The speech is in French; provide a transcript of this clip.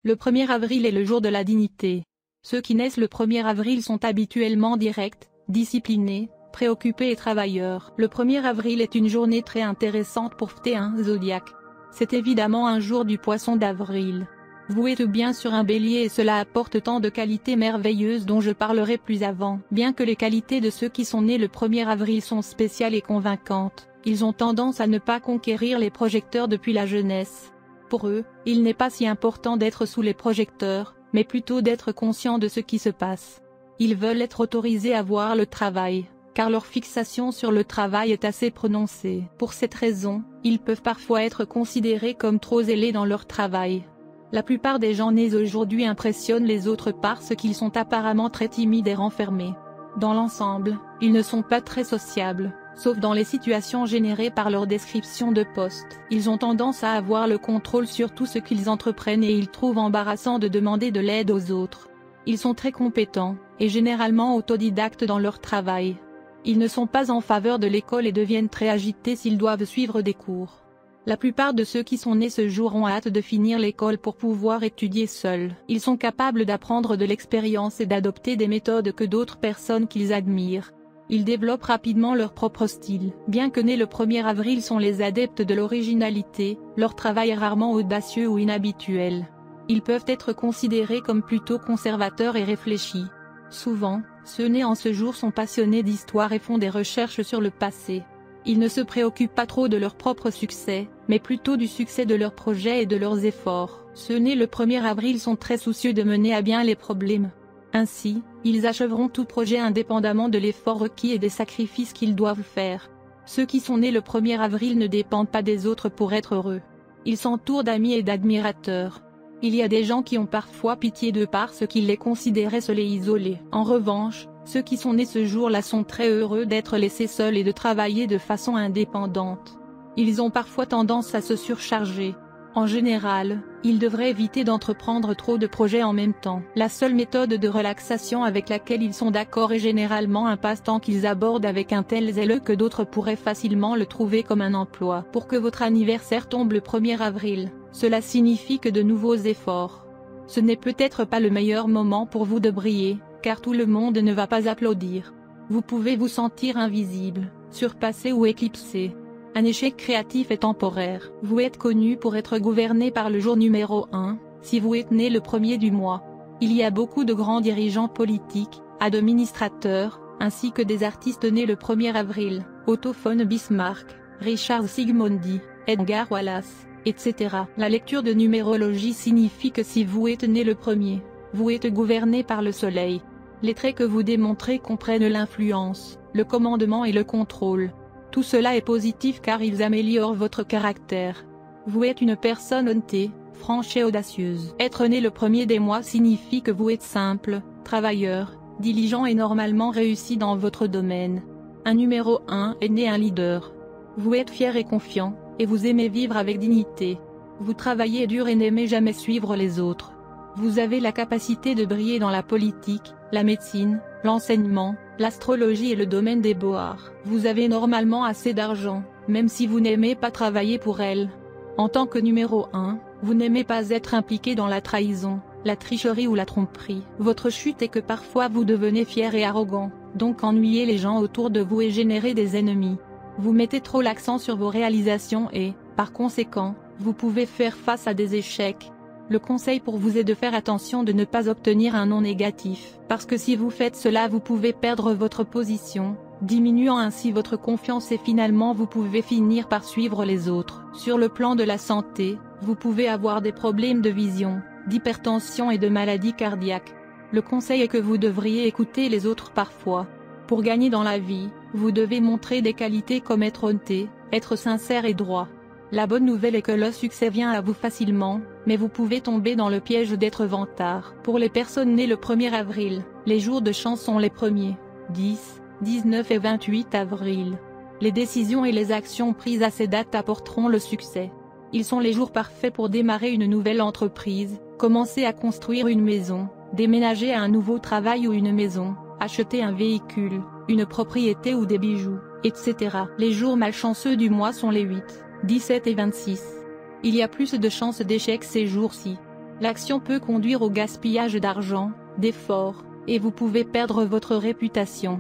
Le 1er avril est le jour de la dignité. Ceux qui naissent le 1er avril sont habituellement directs, disciplinés, préoccupés et travailleurs. Le 1er avril est une journée très intéressante pour Phteh1 Zodiac. C'est évidemment un jour du poisson d'avril. Vous êtes bien sur un bélier et cela apporte tant de qualités merveilleuses dont je parlerai plus avant. Bien que les qualités de ceux qui sont nés le 1er avril sont spéciales et convaincantes, ils ont tendance à ne pas conquérir les projecteurs depuis la jeunesse. Pour eux, il n'est pas si important d'être sous les projecteurs, mais plutôt d'être conscient de ce qui se passe. Ils veulent être autorisés à voir le travail, car leur fixation sur le travail est assez prononcée. Pour cette raison, ils peuvent parfois être considérés comme trop zélés dans leur travail. La plupart des gens nés aujourd'hui impressionnent les autres parce qu'ils sont apparemment très timides et renfermés. Dans l'ensemble, ils ne sont pas très sociables, sauf dans les situations générées par leur description de poste. Ils ont tendance à avoir le contrôle sur tout ce qu'ils entreprennent et ils trouvent embarrassant de demander de l'aide aux autres. Ils sont très compétents, et généralement autodidactes dans leur travail. Ils ne sont pas en faveur de l'école et deviennent très agités s'ils doivent suivre des cours. La plupart de ceux qui sont nés ce jour ont hâte de finir l'école pour pouvoir étudier seuls. Ils sont capables d'apprendre de l'expérience et d'adopter des méthodes que d'autres personnes qu'ils admirent. Ils développent rapidement leur propre style. Bien que nés le 1er avril sont les adeptes de l'originalité, leur travail est rarement audacieux ou inhabituel. Ils peuvent être considérés comme plutôt conservateurs et réfléchis. Souvent, ceux nés en ce jour sont passionnés d'histoire et font des recherches sur le passé. Ils ne se préoccupent pas trop de leur propre succès, mais plutôt du succès de leurs projets et de leurs efforts. Ceux nés le 1er avril sont très soucieux de mener à bien les problèmes. Ainsi, ils achèveront tout projet indépendamment de l'effort requis et des sacrifices qu'ils doivent faire. Ceux qui sont nés le 1er avril ne dépendent pas des autres pour être heureux. Ils s'entourent d'amis et d'admirateurs. Il y a des gens qui ont parfois pitié d'eux parce qu'ils les considéraient seuls et isolés. En revanche, ceux qui sont nés ce jour-là sont très heureux d'être laissés seuls et de travailler de façon indépendante. Ils ont parfois tendance à se surcharger. En général, ils devraient éviter d'entreprendre trop de projets en même temps. La seule méthode de relaxation avec laquelle ils sont d'accord est généralement un passe-temps qu'ils abordent avec un tel zèle que d'autres pourraient facilement le trouver comme un emploi. Pour que votre anniversaire tombe le 1er avril, cela signifie que de nouveaux efforts. Ce n'est peut-être pas le meilleur moment pour vous de briller, car tout le monde ne va pas applaudir. Vous pouvez vous sentir invisible, surpassé ou éclipsé. Un échec créatif est temporaire. Vous êtes connu pour être gouverné par le jour numéro 1, si vous êtes né le 1er du mois. Il y a beaucoup de grands dirigeants politiques, administrateurs, ainsi que des artistes nés le 1er avril, Otto von Bismarck, Richard Sigmundi, Edgar Wallace, etc. La lecture de numérologie signifie que si vous êtes né le 1er, vous êtes gouverné par le soleil. Les traits que vous démontrez comprennent l'influence, le commandement et le contrôle. Tout cela est positif car ils améliorent votre caractère. Vous êtes une personne honnête, franche et audacieuse. Être né le 1er des mois signifie que vous êtes simple, travailleur, diligent et normalement réussi dans votre domaine. Un numéro 1 est né un leader. Vous êtes fier et confiant, et vous aimez vivre avec dignité. Vous travaillez dur et n'aimez jamais suivre les autres. Vous avez la capacité de briller dans la politique, la médecine, l'enseignement, l'astrologie et le domaine des beaux-arts. Vous avez normalement assez d'argent, même si vous n'aimez pas travailler pour elle. En tant que numéro 1, vous n'aimez pas être impliqué dans la trahison, la tricherie ou la tromperie. Votre chute est que parfois vous devenez fier et arrogant, donc ennuyez les gens autour de vous et générez des ennemis. Vous mettez trop l'accent sur vos réalisations et, par conséquent, vous pouvez faire face à des échecs. Le conseil pour vous est de faire attention de ne pas obtenir un non négatif, parce que si vous faites cela vous pouvez perdre votre position, diminuant ainsi votre confiance et finalement vous pouvez finir par suivre les autres. Sur le plan de la santé, vous pouvez avoir des problèmes de vision, d'hypertension et de maladies cardiaques. Le conseil est que vous devriez écouter les autres parfois. Pour gagner dans la vie, vous devez montrer des qualités comme être honnête, être sincère et droit. La bonne nouvelle est que le succès vient à vous facilement, mais vous pouvez tomber dans le piège d'être vantard. Pour les personnes nées le 1er avril, les jours de chance sont les 1er, 10, 19 et 28 avril. Les décisions et les actions prises à ces dates apporteront le succès. Ils sont les jours parfaits pour démarrer une nouvelle entreprise, commencer à construire une maison, déménager à un nouveau travail ou une maison, acheter un véhicule, une propriété ou des bijoux, etc. Les jours malchanceux du mois sont les 8, 17 et 26. Il y a plus de chances d'échec ces jours-ci. L'action peut conduire au gaspillage d'argent, d'efforts, et vous pouvez perdre votre réputation.